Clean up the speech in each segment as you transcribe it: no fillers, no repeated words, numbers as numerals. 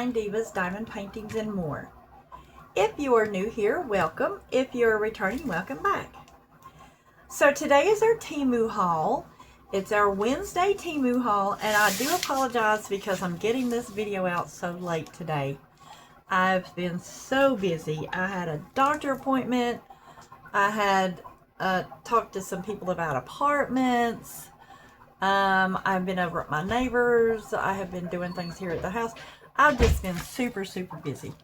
Fine Divas, Diamond Paintings, and more. If you are new here, welcome. If you're returning, welcome back. So today is our Temu haul. It's our Wednesday Temu haul, and I do apologize because I'm getting this video out so late today. I've been so busy. I had a doctor appointment. I had talked to some people about apartments. I've been over at my neighbors. I have been doing things here at the house. I've just been super busy.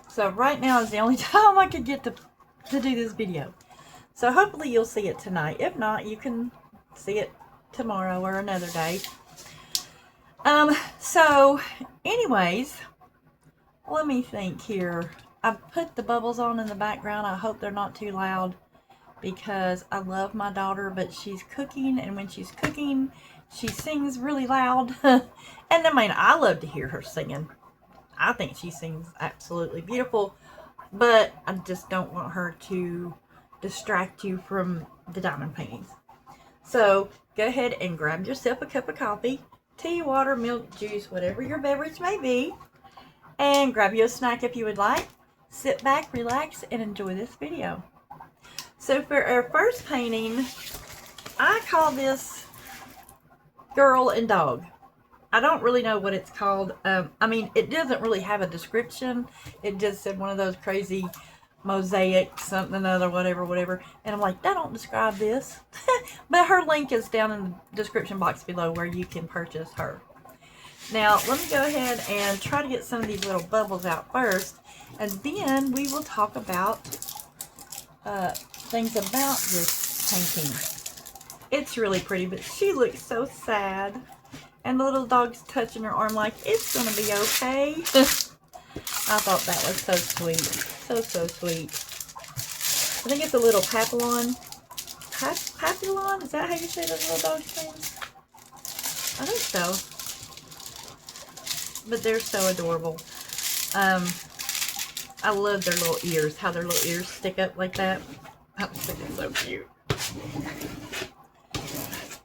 So right now is the only time I could get to do this video. So hopefully you'll see it tonight. If not, you can see it tomorrow or another day. So anyways, let me think here. I put the bubbles on in the background. I hope they're not too loud, because I love my daughter, but she's cooking, and when she's cooking, she sings really loud. And I mean, I love to hear her singing. I think she sings absolutely beautiful, but I just don't want her to distract you from the diamond paintings. So go ahead and grab yourself a cup of coffee, tea, water, milk, juice, whatever your beverage may be, and grab you a snack if you would like. Sit back, relax, and enjoy this video. So for our first painting, I call this Girl and Dog. I don't really know what it's called. I mean, it doesn't really have a description. It just said one of those crazy mosaic something other, whatever. And I'm like, that don't describe this. But her link is down in the description box below where you can purchase her. Now, let me go ahead and try to get some of these little bubbles out first. And then we will talk about things about this painting. It's really pretty, but she looks so sad. And the little dog's touching her arm like, it's going to be okay. I thought that was so sweet. So sweet. I think it's a little papillon. Papillon? Is that how you say those little dog's names? I think so. But they're so adorable. I love their little ears. How their little ears stick up like that. I think it's so cute.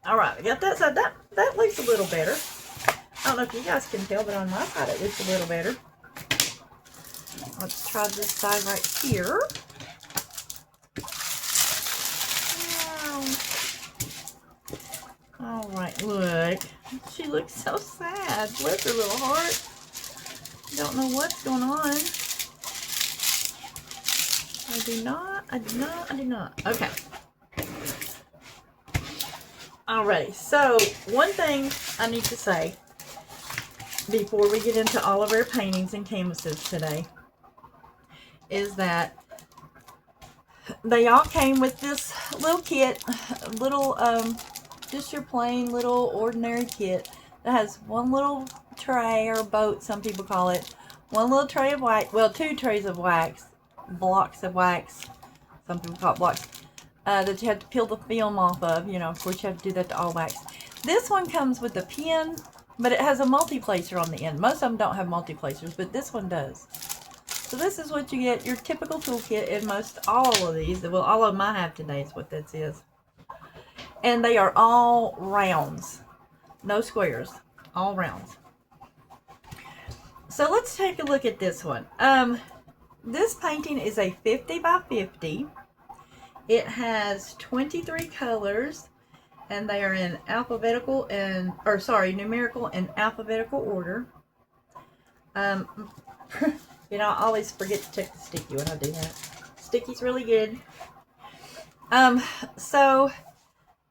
Alright, we got that side. That looks a little better. I don't know if you guys can tell, but on my side it looks a little better. Let's try this side right here. Wow. Alright, look. She looks so sad. Bless her little heart. Don't know what's going on. I do not. Okay. Alrighty, so one thing I need to say before we get into all of our paintings and canvases today is that they all came with this little kit, just your plain little ordinary kit that has one little tray, or boat some people call it, one little tray of wax, well, 2 trays of wax, blocks of wax, some people call it blocks, that you have to peel the film off of. You know, of course you have to do that to all wax. This one comes with a pen, but it has a multi-placer on the end. Most of them don't have multi-placers, but this one does. So this is what you get, your typical toolkit in most all of these. Well, all of them I have today is what this is. And they are all rounds. No squares. All rounds. So let's take a look at this one. This painting is a 50 by 50. It has 23 colors, and they are in numerical and alphabetical order. You know, I always forget to check the sticky when I do that. Sticky's really good. So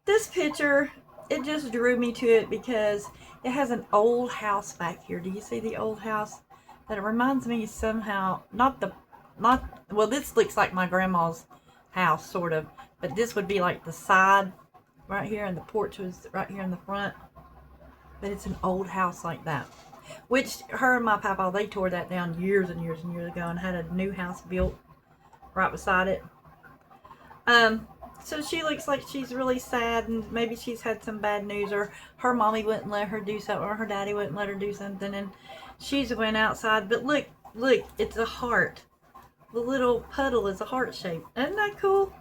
this picture, it just drew me to it because it has an old house back here. Do you see the old house? That it reminds me somehow, well, this looks like my grandma's house, sort of, but this would be like the side right here, and the porch was right here in the front. But it's an old house like that, which her and my papa, they tore that down years and years ago and had a new house built right beside it. So she looks like she's really sad, and maybe she's had some bad news, or her mommy wouldn't let her do something, or her daddy wouldn't let her do something, and she's went outside. But look, it's a heart. The little puddle is a heart shape. Isn't that cool?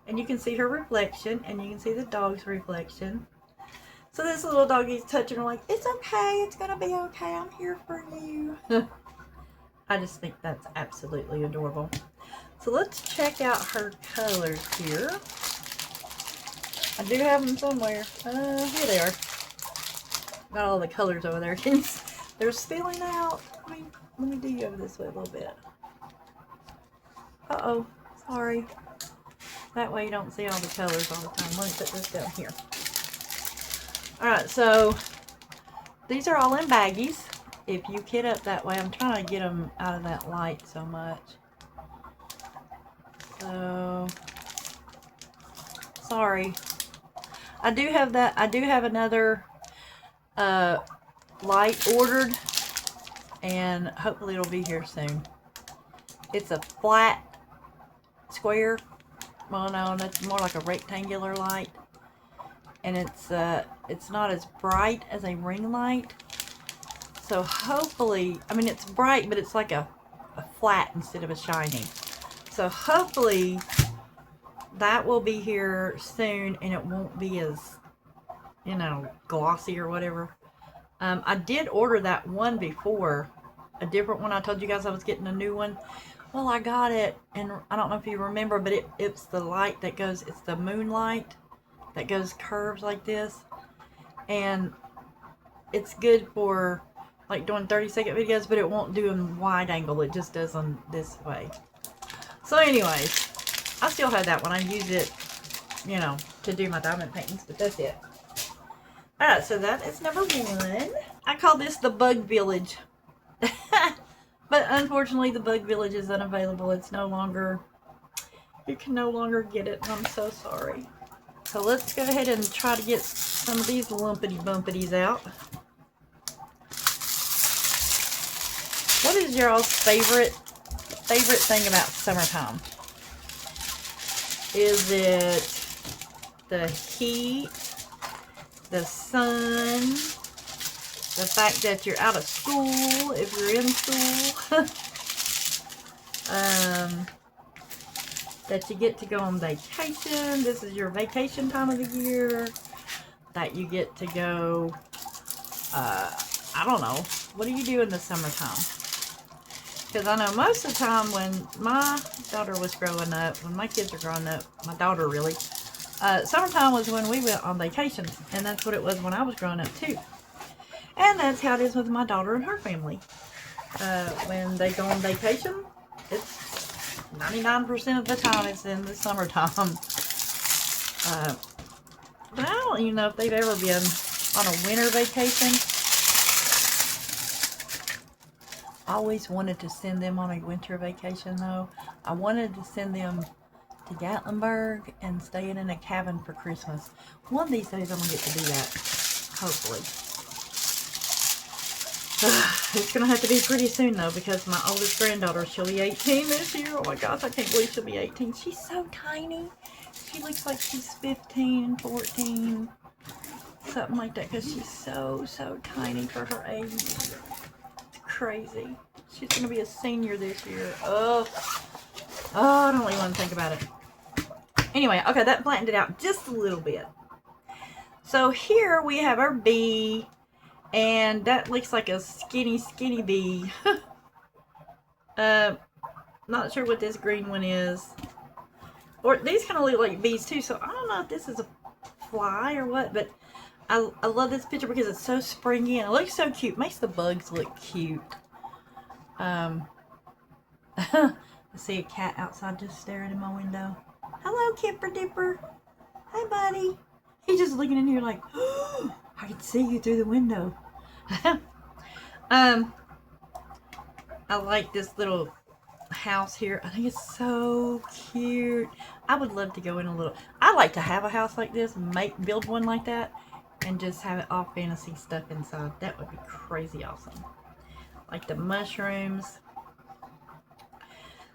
And you can see her reflection, and you can see the dog's reflection. So this little doggy's touching her like, it's okay, it's gonna be okay, I'm here for you. I just think that's absolutely adorable. So let's check out her colors here. I do have them somewhere. Here they are. Got all the colors over there. They're spilling out. Let me do you over this way a little bit. Uh-oh. Sorry. That way you don't see all the colors all the time. Let me put this down here. Alright, so these are all in baggies. If you kit up that way, I'm trying to get them out of that light so much. So, sorry. I do have that. I do have another light ordered, and hopefully it'll be here soon. It's a flat square. Well, no, that's more like a rectangular light, and it's not as bright as a ring light. So hopefully, I mean, it's bright, but it's like a flat instead of a shiny. So hopefully that will be here soon, and it won't be as, you know, glossy or whatever. I did order that one before, a different one. I told you guys I was getting a new one. Well, I got it, and I don't know if you remember, but it's the light that goes, it's the moonlight that goes curves like this. And it's good for like doing 30-second videos, but it won't do them wide angle. It just does them this way. So anyways, I still have that one. I use it, you know, to do my diamond paintings, but that's it. Alright, so that is number 1. I call this the Bug Village. But unfortunately, the Bug Village is unavailable. It's no longer, you can no longer get it. I'm so sorry. So let's go ahead and try to get some of these lumpity bumpities out. What is y'all's favorite thing about summertime? Is it the heat, the sun, the fact that you're out of school, if you're in school, that you get to go on vacation, this is your vacation time of the year, that you get to go, I don't know, what do you do in the summertime? Because I know most of the time when my daughter was growing up, when my kids were growing up, my daughter really, summertime was when we went on vacations, and that's what it was when I was growing up too. And that's how it is with my daughter and her family. When they go on vacation, it's 99% of the time it's in the summertime. But I don't even know if they've ever been on a winter vacation. I always wanted to send them on a winter vacation though. I wanted to send them to Gatlinburg and stay in a cabin for Christmas. One of these days I'm going to get to do that. Hopefully. It's going to have to be pretty soon though, because my oldest granddaughter, she'll be 18 this year. Oh my gosh, I can't believe she'll be 18. She's so tiny. She looks like she's 15, 14, something like that, because she's so tiny for her age. It's crazy. She's going to be a senior this year. Oh, I don't even want to think about it. Anyway, okay, that flattened it out just a little bit. So here we have our bee, and that looks like a skinny bee. Not sure what this green one is. Or these kind of look like bees too, so I don't know if this is a fly or what, but I love this picture because it's so springy and it looks so cute. Makes the bugs look cute. I see a cat outside just staring in my window. Hello, Kipper Dipper. Hi, buddy. He's just looking in here like, oh, I can see you through the window. I like this little house here. I think it's so cute. I would love to go in a little. I'd like to have a house like this, build one like that, and just have it all fantasy stuff inside. That would be crazy awesome. Like the mushrooms.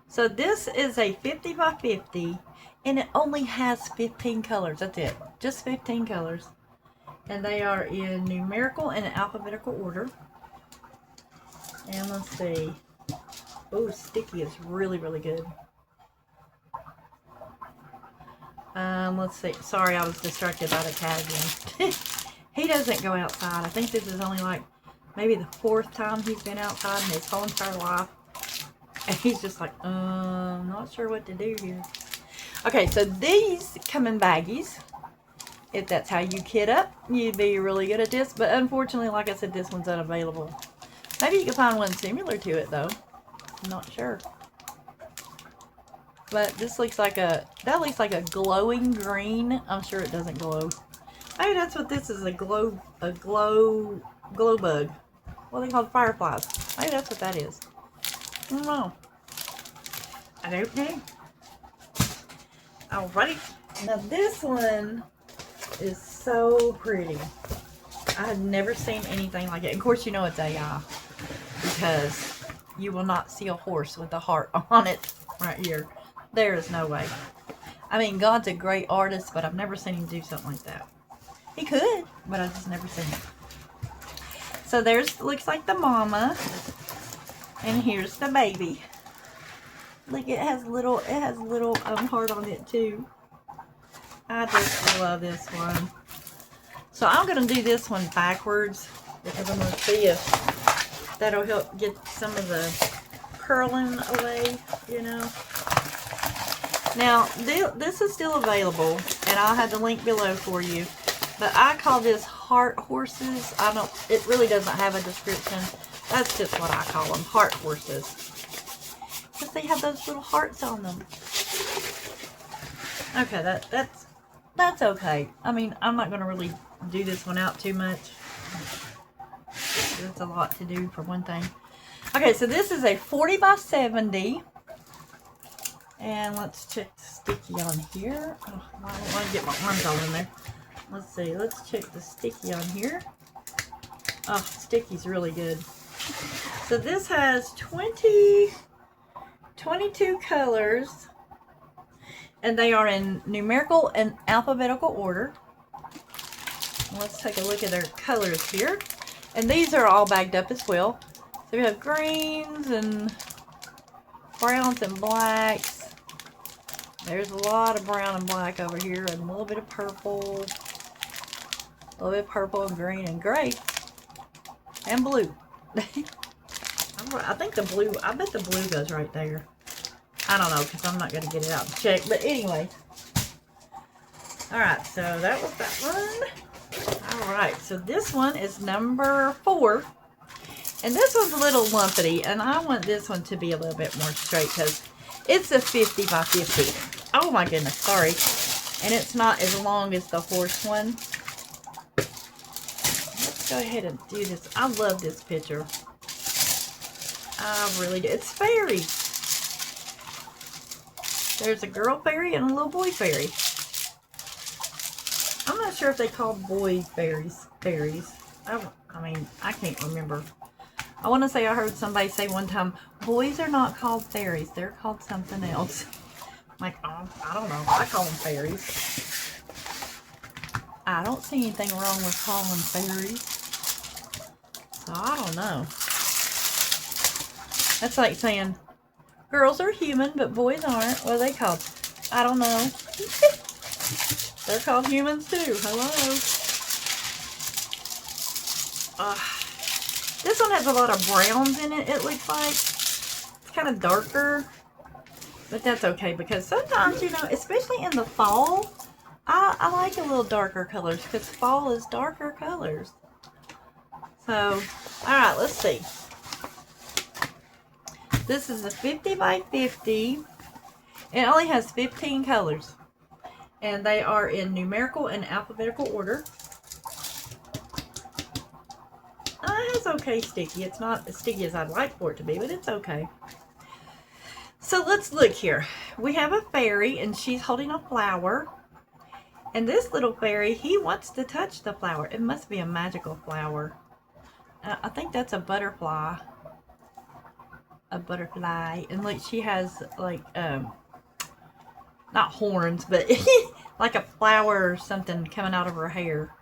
So this is a 50 by 50, and it only has 15 colors. That's it. Just 15 colors. And they are in numerical and alphabetical order. And let's see. Oh, sticky is really good. Let's see. Sorry, I was distracted by the cat again. He doesn't go outside. I think this is only like maybe the 4th time he's been outside in his whole entire life. And he's just like, not sure what to do here. Okay, so these come in baggies. If that's how you kit up, you'd be really good at this. But unfortunately, like I said, this one's unavailable. Maybe you can find one similar to it, though. I'm not sure. But this looks like that looks like a glowing green. I'm sure it doesn't glow. Maybe that's what this is, a glow bug. What are they called? Fireflies. Maybe that's what that is. I don't know. I don't know. Alrighty. Now this one is so pretty. I have never seen anything like it. Of course, you know it's AI. Because you will not see a horse with a heart on it right here. There is no way. I mean, God's a great artist, but I've never seen him do something like that. He could, but I've just never seen it. So there's, looks like the mama. And here's the baby. Look, it has little heart on it too. I just love this one. So I'm going to do this one backwards because I'm going to see if that'll help get some of the curling away, you know. Now, this is still available, and I'll have the link below for you. But I call this heart horses. It really doesn't have a description. That's just what I call them, heart horses. Because they have those little hearts on them. Okay, that's okay. I mean, I'm not going to really do this one out too much. It's a lot to do for one thing. Okay, so this is a 40 by 70. And let's check the sticky on here. Oh, I don't want to get my arms all in there. Let's see. Let's check the sticky on here. Oh, sticky's really good. So this has 22 colors. And they are in numerical and alphabetical order. Let's take a look at their colors here. And these are all bagged up as well. So we have greens and browns and blacks. There's a lot of brown and black over here, and a little bit of purple. A little bit of purple and green and gray. And blue. I think the blue, I bet the blue goes right there. I don't know, because I'm not going to get it out and check. But anyway. Alright, so that was that one. Alright, so this one is number 4. And this one's a little lumpity. And I want this one to be a little bit more straight, because it's a 50 by 50. Oh my goodness, sorry. And it's not as long as the horse one. Let's go ahead and do this. I love this picture. I really do. It's fairies. There's a girl fairy and a little boy fairy. I'm not sure if they call boy fairies. I mean, I can't remember. I want to say I heard somebody say one time, boys are not called fairies. They're called something else. I'm like, oh, I don't know. I call them fairies. I don't see anything wrong with calling them fairies. So I don't know. That's like saying, girls are human, but boys aren't. What are they called? I don't know. They're called humans too. Hello. This one has a lot of browns in it, it looks like. It's kind of darker. But that's okay, because sometimes, you know, especially in the fall, I like a little darker colors, because fall is darker colors. So, alright, let's see. This is a 50 by 50. It only has 15 colors. And they are in numerical and alphabetical order. It's okay sticky. It's not as sticky as I'd like for it to be, but it's okay. So let's look here. We have a fairy, and she's holding a flower. And this little fairy, he wants to touch the flower. It must be a magical flower. I think that's a butterfly. A butterfly. And look, she has like, not horns, but like a flower or something coming out of her hair.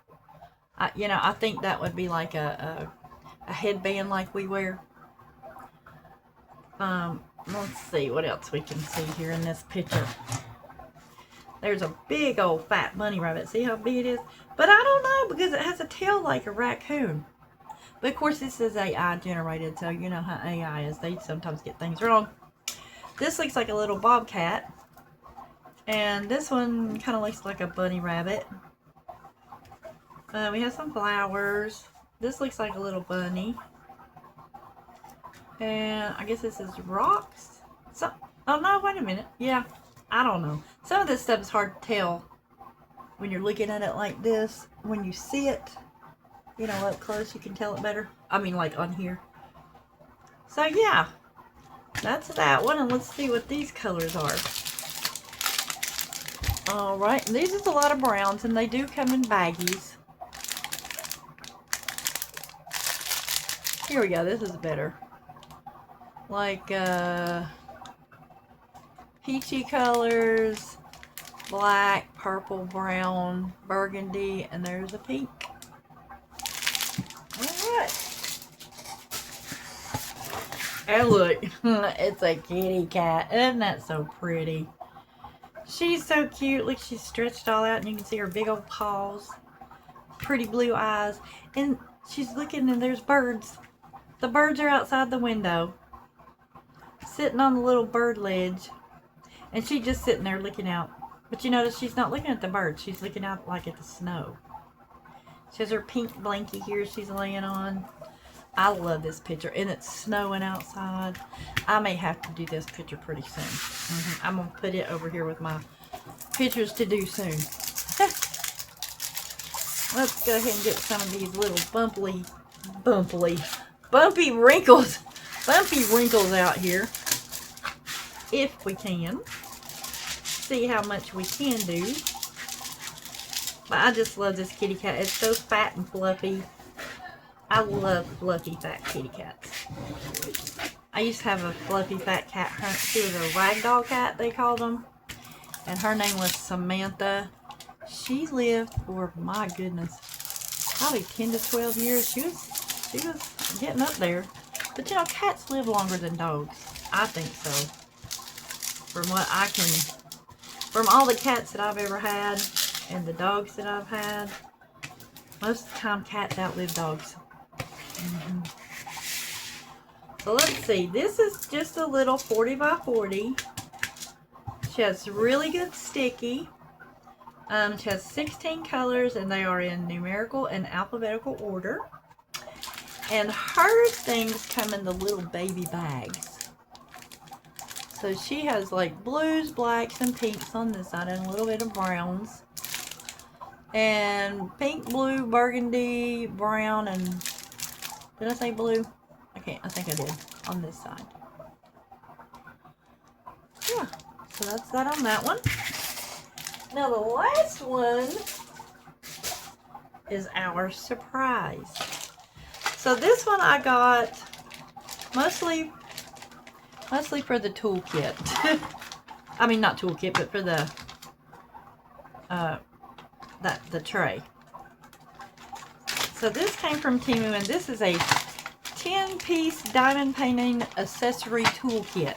You know, I think that would be like a headband like we wear. Let's see what else we can see here in this picture. There's a big old fat bunny rabbit. See how big it is? But I don't know because it has a tail like a raccoon. But of course this is AI generated, so you know how AI is. They sometimes get things wrong. This looks like a little bobcat. And this one kind of looks like a bunny rabbit. We have some flowers. This looks like a little bunny. And I guess this is rocks. Oh no, wait a minute. Yeah, I don't know. Some of this stuff is hard to tell when you're looking at it like this. When you see it, you know, up close, you can tell it better. I mean, like on here. So yeah, that's that one. And let's see what these colors are. Alright, and these is a lot of browns, and they do come in baggies. Here we go, this is better. Like, peachy colors, black, purple, brown, burgundy, and there's a pink. Alright. And look, it's a kitty cat. Isn't that so pretty? She's so cute. Look, she's stretched all out and you can see her big old paws. Pretty blue eyes. And she's looking and there's birds. The birds are outside the window. Sitting on the little bird ledge. And she's just sitting there looking out. But you notice she's not looking at the birds. She's looking out like at the snow. She has her pink blankie here she's laying on. I love this picture. And it's snowing outside. I may have to do this picture pretty soon. I'm going to put it over here with my pictures to do soon. Let's go ahead and get some of these little bumpy wrinkles. Bumpy wrinkles out here. If we can. See how much we can do. But I just love this kitty cat. It's so fat and fluffy. I love fluffy fat kitty cats. I used to have a fluffy fat cat. She was a ragdoll cat, they called them. And her name was Samantha. She lived for, my goodness, probably 10 to 12 years. She was getting up there. But you know, cats live longer than dogs. I think so. From all the cats that I've ever had and the dogs that I've had, most of the time cats outlive dogs. So let's see. This is just a little 40 by 40. She has really good sticky. She has 16 colors and they are in numerical and alphabetical order. And her things come in the little baby bags. So she has like blues, blacks, and pinks on this side and a little bit of browns. And pink, blue, burgundy, brown, and did I say blue? I think I did on this side. Yeah, so that's that on that one. Now the last one is our surprise. So this one I got mostly for the toolkit. I mean, not toolkit, but for the the tray. So this came from Temu, and this is a 10-piece diamond painting accessory toolkit.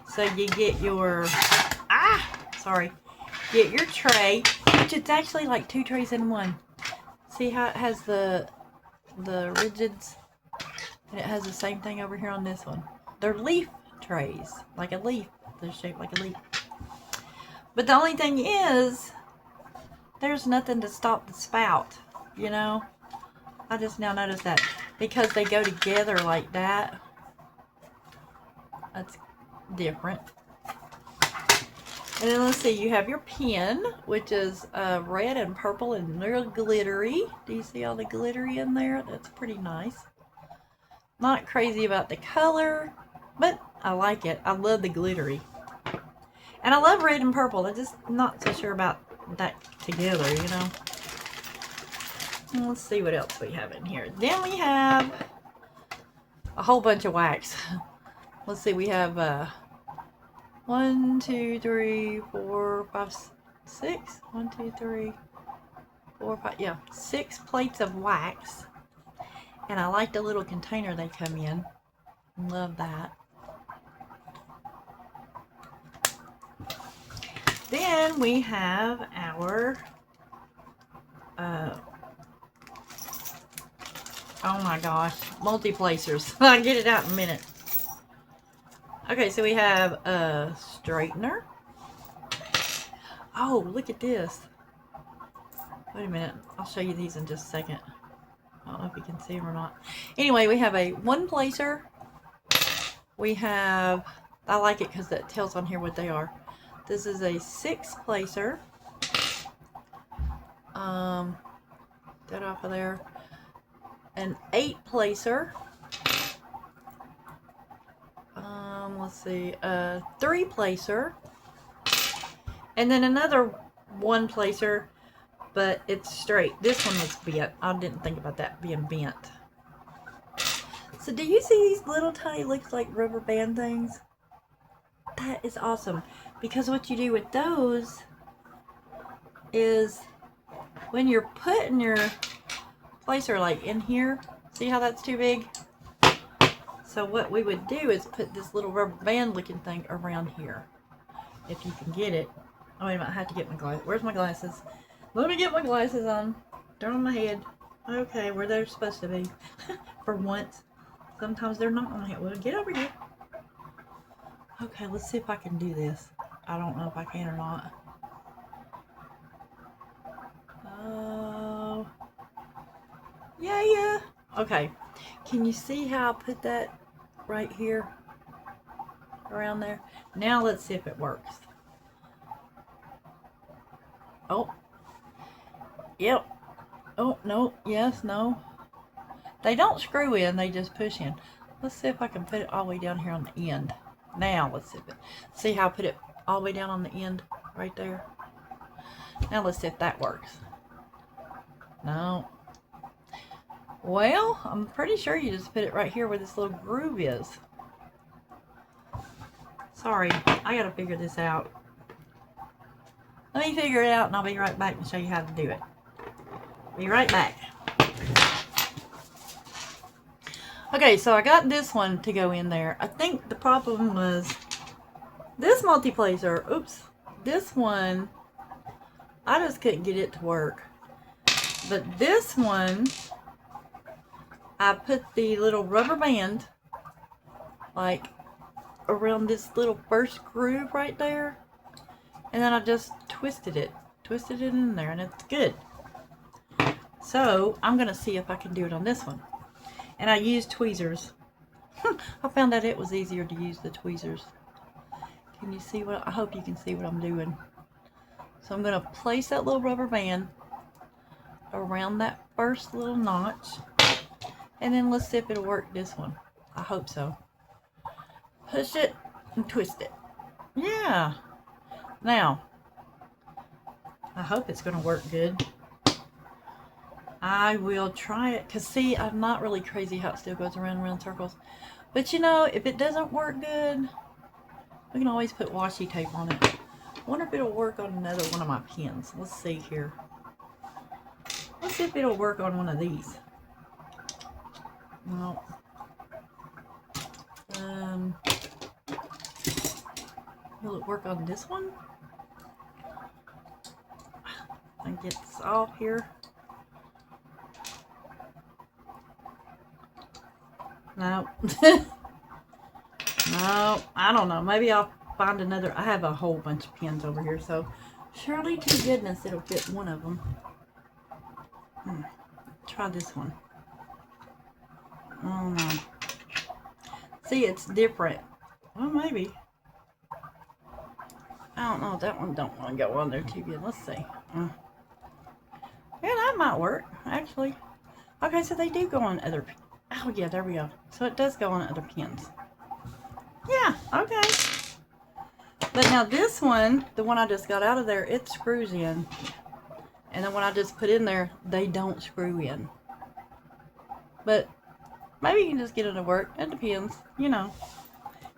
So you get your get your tray, which it's actually like 2 trays in one. See how it has the rigids, and it has the same thing over here on this one. They're leaf trays, like a leaf. They're shaped like a leaf. But the only thing is, there's nothing to stop the spout, you know? I just now noticed that. Because they go together like that. That's different. And then let's see, you have your pen, which is red and purple and real glittery. Do you see all the glittery in there? That's pretty nice. Not crazy about the color, but I like it. I love the glittery. And I love red and purple. I'm just not so sure about that together, you know. And let's see what else we have in here. Then we have a whole bunch of wax. Let's see, we have 1, 2, 3, 4, 5, 6. 1, 2, 3, 4, 5. Yeah, 6 plates of wax. And I like the little container they come in. Love that. Then we have our, oh my gosh, multi-placers. I'll get it out in a minute. Okay, so we have a straightener. Oh, look at this. Wait a minute. I'll show you these in just a second. I don't know if you can see them or not. Anyway, we have a one placer. We have, I like it because it tells on here what they are. This is a 6 placer. That off of there. An 8 placer. Let's see, a 3 placer. And then another 1 placer, but it's straight. This one was bent. I didn't think about that being bent. So do you see these little tiny, looks like rubber band things? That is awesome. Because what you do with those is when you're putting your placer like in here, see how that's too big? So what we would do is put this little rubber band looking thing around here. If you can get it. Oh, wait a minute, I have to get my glasses. Where's my glasses? Let me get my glasses on. They're on my head. Okay, where they're supposed to be. For once. Sometimes they're not on my head. Well, get over here. Okay, let's see if I can do this. I don't know if I can or not. Oh. Yeah. Okay. Can you see how I put that right here? Around there? Now let's see if it works. Oh. Yep. Oh, no. Yes, no. They don't screw in, they just push in. Let's see if I can put it all the way down here on the end. Now, let's see how I put it all the way down on the end, right there. Now let's see if that works. No. Well, I'm pretty sure you just put it right here where this little groove is. Sorry, I gotta figure this out. Let me figure it out and I'll be right back and show you how to do it. Be right back. Okay, so I got this one to go in there. I think the problem was this multi-placer. Oops. This one, I just couldn't get it to work. But this one, I put the little rubber band like around this little first groove right there. And then I just twisted it in there, and it's good. So I'm gonna see if I can do it on this one. And I used tweezers. I found out it was easier to use the tweezers. Can you see what, I hope you can see what I'm doing. So I'm gonna place that little rubber band around that first little notch. And then let's see if it'll work this one. I hope so. Push it and twist it. Yeah. Now, I hope it's gonna work good. I will try it, because see, I'm not really crazy how it still goes around and around circles. But you know, if it doesn't work good, we can always put washi tape on it. I wonder if it'll work on another one of my pens. Let's see here. Let's see if it'll work on one of these. No. Will it work on this one? I get this off here. No. No, I don't know. Maybe I'll find another. I have a whole bunch of pens over here, so surely to goodness it'll fit one of them. Try this one. Oh no. See, it's different. Well, maybe. I don't know. That one don't want to go on there too good. Let's see. Yeah, that might work, actually. Okay, so they do go on other. Oh yeah, there we go. So it does go on other pens. Yeah, okay. But now this one, the one I just got out of there, it screws in. And then when I just put in there, they don't screw in. But maybe you can just get it to work. It depends, you know.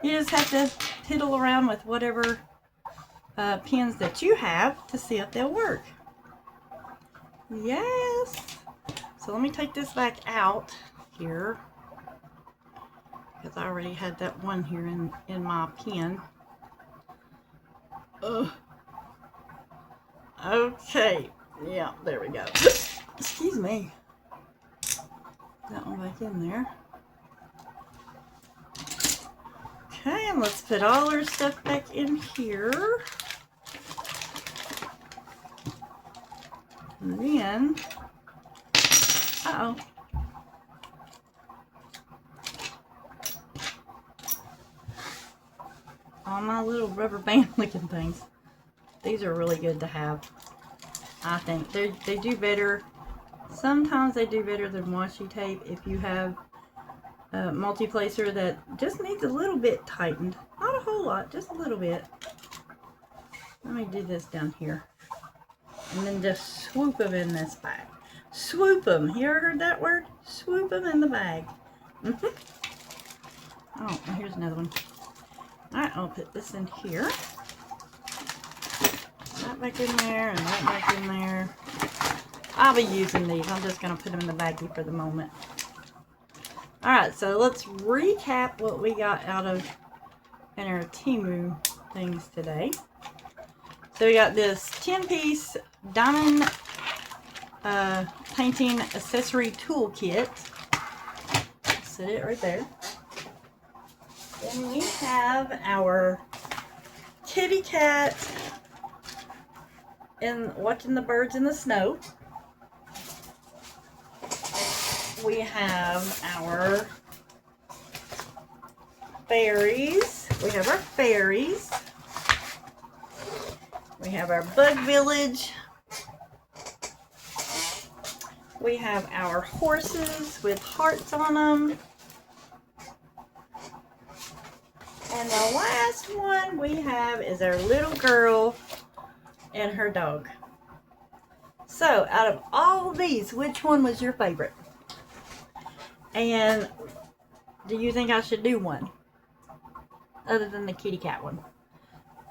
You just have to fiddle around with whatever pens that you have to see if they'll work. Yes. So let me take this back out here, because I already had that one here in my pen. Ugh. Okay. Yeah, there we go. Excuse me. That one back in there. Okay, and let's put all our stuff back in here. And then, uh-oh. All my little rubber band looking things. These are really good to have. I think they do better. Sometimes they do better than washi tape if you have a multi-placer that just needs a little bit tightened. Not a whole lot, just a little bit. Let me do this down here. And then just swoop them in this bag. Swoop them. You ever heard that word? Swoop them in the bag. Oh, here's another one. Alright, I'll put this in here. That back in there and that back in there. I'll be using these. I'm just going to put them in the baggie for the moment. Alright, so let's recap what we got out of in our Temu things today. So we got this 10-piece diamond painting accessory toolkit. Set it right there. Then we have our kitty cat and watching the birds in the snow. We have our fairies. We have our fairies. We have our bug village. We have our horses with hearts on them. And the last one we have is our little girl and her dog. So, out of all these, which one was your favorite? And do you think I should do one other than the kitty cat one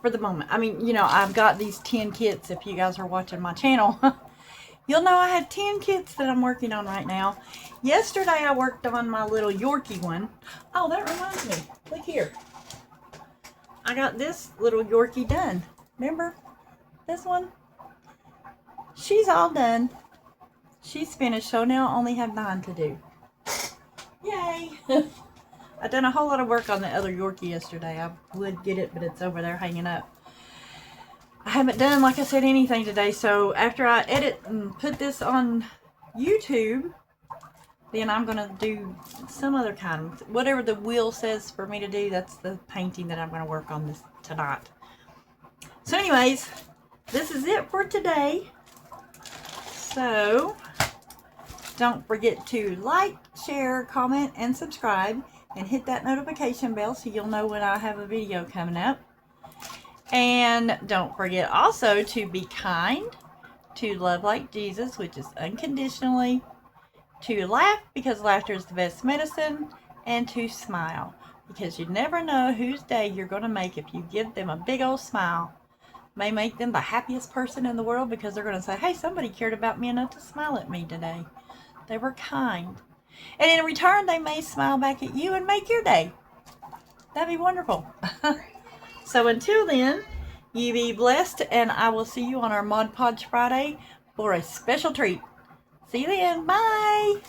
for the moment? I mean, you know, I've got these 10 kits. If you guys are watching my channel, you'll know I had 10 kits that I'm working on right now. Yesterday I worked on my little Yorkie one. Oh, that reminds me. Look here. I got this little Yorkie done. Remember this one? She's all done. She's finished, so now I only have 9 to do. Yay! I done a whole lot of work on the other Yorkie yesterday. I would get it, but it's over there hanging up. I haven't done, like I said, anything today, so after I edit and put this on YouTube, then I'm going to do some other kind of, whatever the wheel says for me to do, that's the painting that I'm going to work on this tonight. So anyways, this is it for today. So, don't forget to like, share, comment, and subscribe, and hit that notification bell so you'll know when I have a video coming up. And don't forget also to be kind, to love like Jesus, which is unconditionally, to laugh because laughter is the best medicine, and to smile because you never know whose day you're going to make if you give them a big old smile. May make them the happiest person in the world because they're going to say, hey, somebody cared about me enough to smile at me today. They were kind. And in return, they may smile back at you and make your day. That'd be wonderful. So until then, you be blessed, and I will see you on our Mod Podge Friday for a special treat. See you then. Bye.